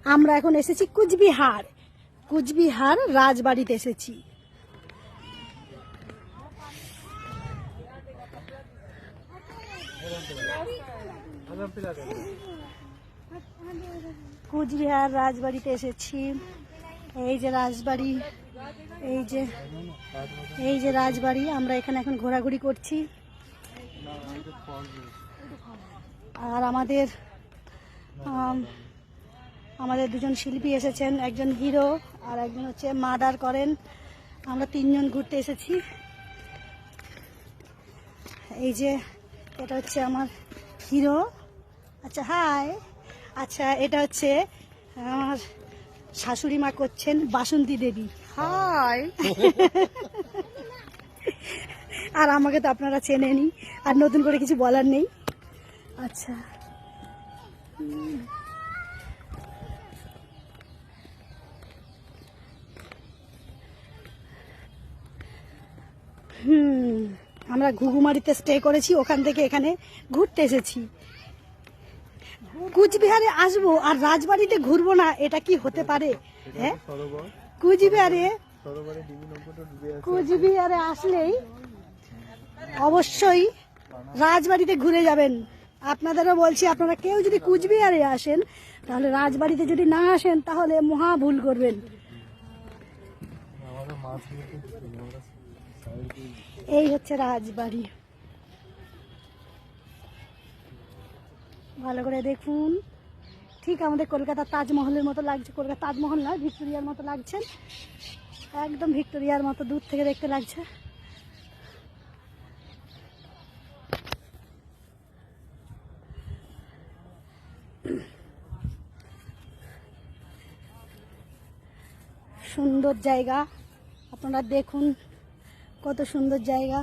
আমরা এখন এসেছি কুচবিহার, কুচবিহার রাজবাড়িতে এসেছি। কুচবিহার রাজবাড়িতে এসেছি। এই যে রাজবাড়ি, এই যে রাজবাড়ি। আমরা এখানে এখন ঘোরাঘুরি করছি। আর আমাদের দুজন শিল্পী এসেছেন, একজন হিরো আর একজন হচ্ছে মাদার করেন। আমরা তিনজন ঘুরতে এসেছি। এই যে এটা হচ্ছে আমার হিরো। আচ্ছা হাই। আচ্ছা এটা হচ্ছে আমার শাশুড়ি মা করছেন বাসন্তী দেবী। হাই। আর আমাকে তো আপনারা চেনেনই, আর নতুন করে কিছু বলার নেই। আচ্ছা আমরা ঘুঘুমারিতে স্টে করেছি, ওখান থেকে এখানে ঘুরতে এসেছি। কুচবিহারে আসবো আর রাজবাড়িতে ঘুরবো না, এটা কি হতে পারে? হ্যাঁ, কুচবিহারে আসলেই অবশ্যই রাজবাড়িতে ঘুরে যাবেন। আপনাদেরও বলছি, আপনারা কেউ যদি কুচবিহারে আসেন তাহলে রাজবাড়িতে যদি না আসেন তাহলে মহা ভুল করবেন। এই হচ্ছে রাজবাড়ি, ভালো করে দেখুন। ঠিক আমাদের কলকাতার তাজমহলের মতো লাগছে। কলকাতা তাজমহল নয়, ভিক্টোরিয়ার মতো লাগছে, একদম ভিক্টোরিয়ার মতো দূর থেকে দেখতে লাগছে। সুন্দর জায়গা, আপনারা দেখুন কত সুন্দর জায়গা।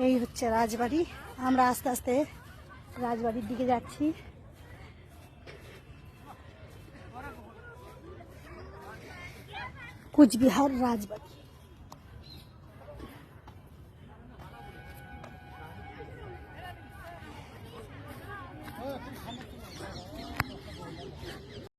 এই হচ্ছে রাজবাড়ি। আমরা আস্তে আস্তে রাজবাড়ির দিকে যাচ্ছি। কুচবিহার রাজবাড়ি।